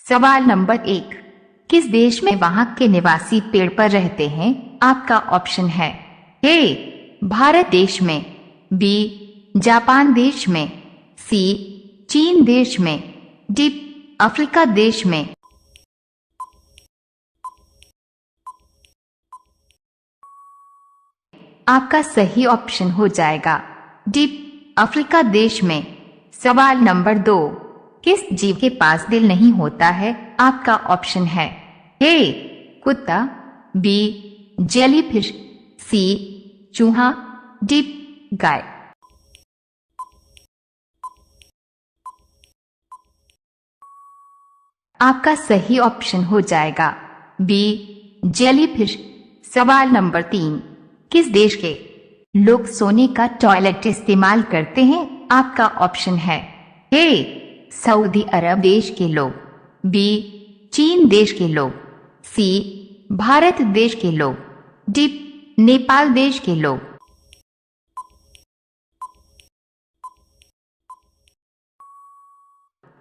सवाल नंबर 1, किस देश में वहां के निवासी पेड़ पर रहते हैं? आपका ऑप्शन है ए भारत देश में, बी जापान देश में, सी चीन देश में, डी अफ्रीका देश में। आपका सही ऑप्शन हो जाएगा डी अफ्रीका देश में। सवाल नंबर 2, किस जीव के पास दिल नहीं होता है? आपका ऑप्शन है ए कुत्ता, बी जेलीफिश, सी चूहा, डी गाय। आपका सही ऑप्शन हो जाएगा बी जेलीफिश। सवाल नंबर 3, किस देश के लोग सोने का टॉयलेट इस्तेमाल करते हैं? आपका ऑप्शन है ए सऊदी अरब देश के लोग, बी चीन देश के लोग, सी भारत देश के लोग, डी नेपाल देश के लोग।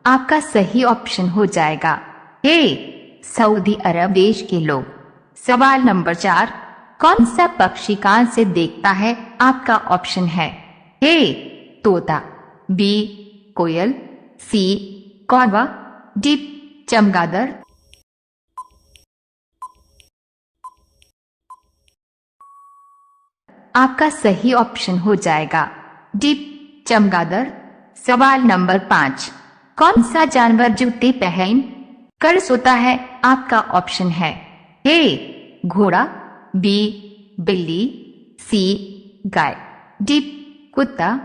आपका सही ऑप्शन हो जाएगा ए सऊदी अरब देश के लोग। सवाल नंबर 4, कौन सा पक्षी कान से देखता है? आपका ऑप्शन है ए तोता, बी कोयल, सी कौवा, डी चमगादड़। आपका सही ऑप्शन हो जाएगा डी चमगादड़। सवाल नंबर 5, कौन सा जानवर जूते पहन कर सोता है? आपका ऑप्शन है ए घोड़ा, बी बिल्ली, सी गाय, डी कुत्ता।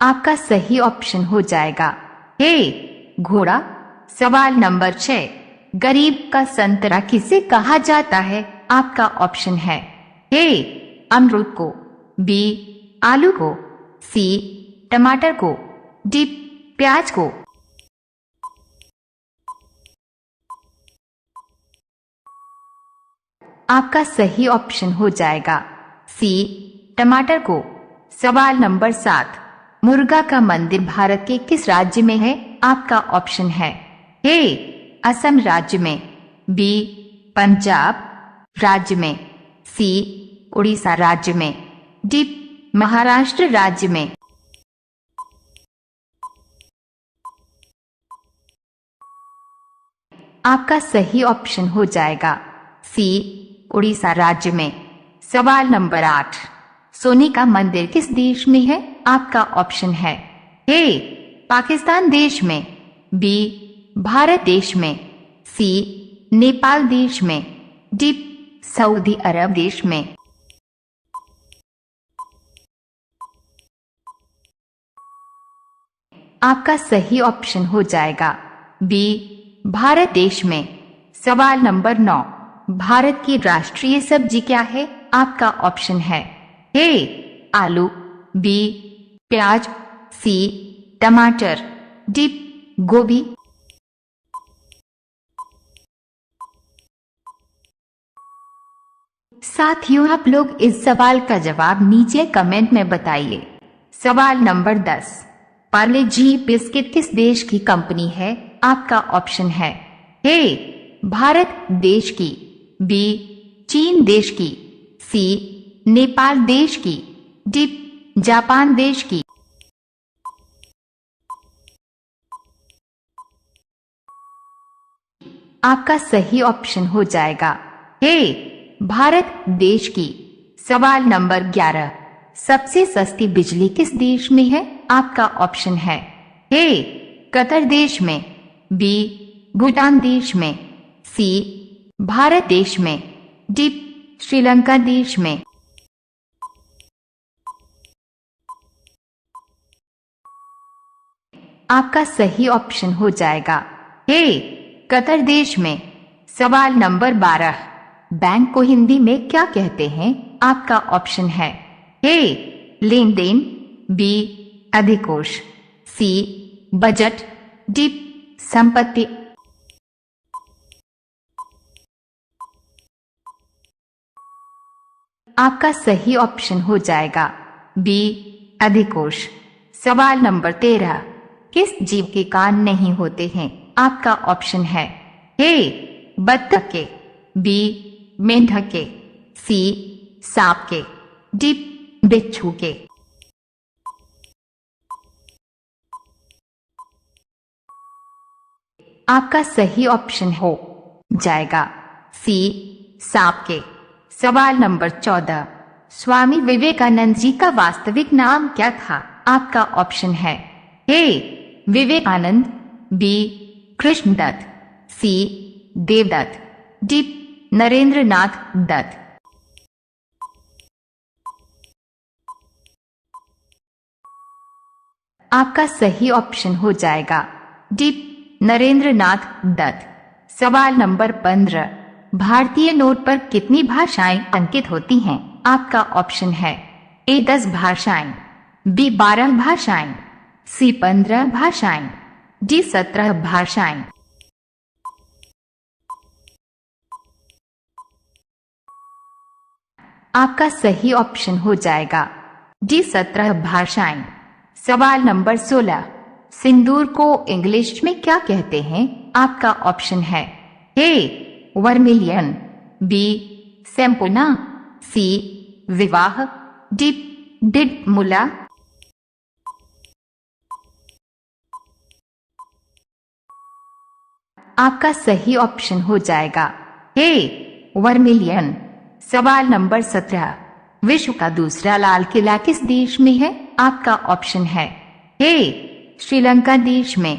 आपका सही ऑप्शन हो जाएगा ए घोड़ा। सवाल नंबर 6, गरीब का संतरा किसे कहा जाता है? आपका ऑप्शन है ए अमरूद को, बी आलू को, सी टमाटर को, डी प्याज को। आपका सही ऑप्शन हो जाएगा सी टमाटर को। सवाल नंबर 7, मुर्गा का मंदिर भारत के किस राज्य में है? आपका ऑप्शन है ए असम राज्य में, बी पंजाब राज्य में, सी उड़ीसा राज्य में, डी महाराष्ट्र राज्य में। आपका सही ऑप्शन हो जाएगा सी उड़ीसा राज्य में। सवाल नंबर 8, सोने का मंदिर किस देश में है? आपका ऑप्शन है ए पाकिस्तान देश में, बी भारत देश में, सी नेपाल देश में, डी सऊदी अरब देश में। आपका सही ऑप्शन हो जाएगा बी भारत देश में। सवाल नंबर 9, भारत की राष्ट्रीय सब्जी क्या है? आपका ऑप्शन है ए आलू, बी प्याज, सी टमाटर, डी गोभी। साथियों, आप लोग इस सवाल का जवाब नीचे कमेंट में बताइए। सवाल नंबर 10, पार्ले जी बिस्किट किस देश की कंपनी है? आपका ऑप्शन है ए भारत देश की, बी चीन देश की, सी नेपाल देश की, डी जापान देश की। आपका सही ऑप्शन हो जाएगा ए भारत देश की। सवाल नंबर 11, सबसे सस्ती बिजली किस देश में है? आपका ऑप्शन है ए कतर देश में, बी भूटान देश में, सी भारत देश में, डी श्रीलंका देश में। आपका सही ऑप्शन हो जाएगा ए कतर देश में। सवाल नंबर 12, बैंक को हिंदी में क्या कहते हैं? आपका ऑप्शन है ए लेन देन, बी अधिकोष, सी बजट, डी संपत्ति। आपका सही ऑप्शन हो जाएगा बी अधिकोष। सवाल नंबर 13, किस जीव के कान नहीं होते हैं? आपका ऑप्शन है ए बत्तख के, बी मेंढक के, सी सांप के, डी बिच्छू के। आपका सही ऑप्शन हो जाएगा सी सांप के। सवाल नंबर 14, स्वामी विवेकानंद जी का वास्तविक नाम क्या था? आपका ऑप्शन है ए विवेकानंद, बी कृष्णदत्त, सी देवदत्त, डी नरेंद्रनाथ दत्त। आपका सही ऑप्शन हो जाएगा डी नरेंद्रनाथ दत्त। सवाल नंबर 15, भारतीय नोट पर कितनी भाषाएं अंकित होती हैं? आपका ऑप्शन है ए 10 भाषाएं, बी 12 भाषाएं, सी 15 भाषाएं, डी 17 भाषाएं। आपका सही ऑप्शन हो जाएगा डी 17 भाषाएं। सवाल नंबर 16, सिंदूर को इंग्लिश में क्या कहते हैं? आपका ऑप्शन है ए वर्मिलियन, बी सेम्पोना, सी विवाह, डी डिडमुला। आपका सही ऑप्शन हो जाएगा ए वर्मिलियन। सवाल नंबर 17, विश्व का दूसरा लाल किला किस देश में है? आपका ऑप्शन है ए श्रीलंका देश में,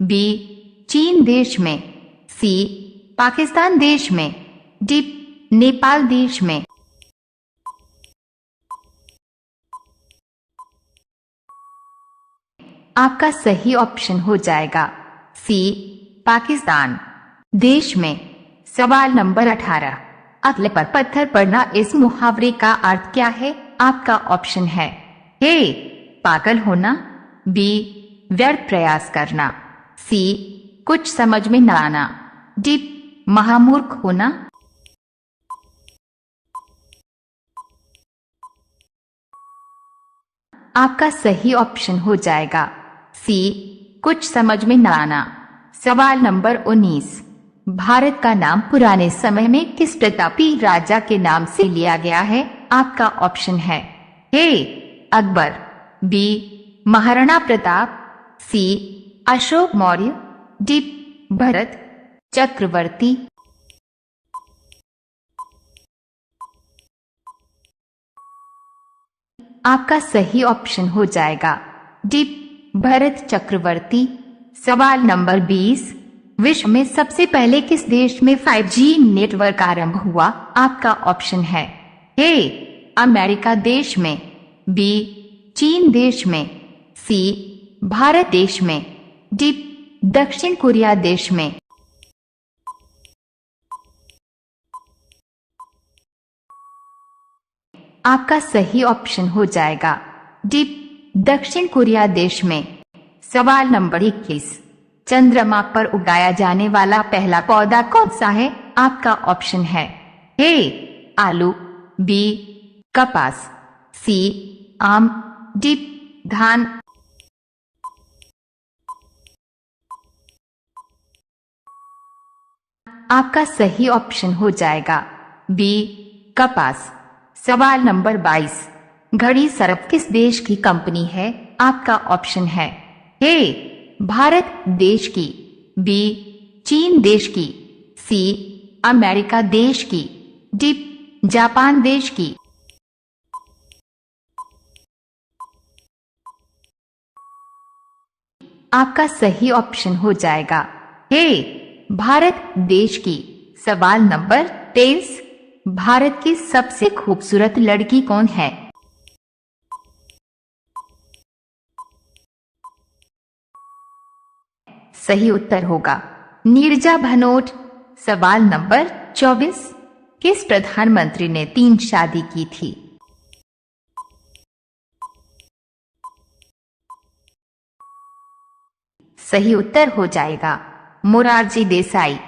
बी चीन देश में, सी पाकिस्तान देश में, डी नेपाल देश में। आपका सही ऑप्शन हो जाएगा सी पाकिस्तान देश में। सवाल नंबर 18, अगले पर पत्थर पड़ना इस मुहावरे का अर्थ क्या है? आपका ऑप्शन है ए पागल होना, बी व्यर्थ प्रयास करना, सी कुछ समझ में न आना, डी महामूर्ख होना। आपका सही ऑप्शन हो जाएगा सी कुछ समझ में न आना। सवाल नंबर 19, भारत का नाम पुराने समय में किस प्रतापी राजा के नाम से लिया गया है? आपका ऑप्शन है ए अकबर, बी महाराणा प्रताप, सी अशोक मौर्य, डी भरत चक्रवर्ती। आपका सही ऑप्शन हो जाएगा डी भरत चक्रवर्ती। सवाल नंबर 20, विश्व में सबसे पहले किस देश में 5G नेटवर्क आरंभ हुआ? आपका ऑप्शन है ए अमेरिका देश में, बी चीन देश में, सी भारत देश में, डी दक्षिण कोरिया देश में। आपका सही ऑप्शन हो जाएगा डी दक्षिण कोरिया देश में। सवाल नंबर 21, चंद्रमा पर उगाया जाने वाला पहला पौधा कौन सा है? आपका ऑप्शन है ए आलू, बी कपास, सी आम, डी धान। आपका सही ऑप्शन हो जाएगा बी कपास। सवाल नंबर 22, घड़ी सर्फ किस देश की कंपनी है? आपका ऑप्शन है ए भारत देश की, बी चीन देश की, सी अमेरिका देश की, डी जापान देश की। आपका सही ऑप्शन हो जाएगा ए भारत देश की। सवाल नंबर 23, भारत की सबसे खूबसूरत लड़की कौन है? सही उत्तर होगा नीरजा भनोट। सवाल नंबर 24, किस प्रधानमंत्री ने 3 शादी की थी? सही उत्तर हो जाएगा मोरारजी देसाई।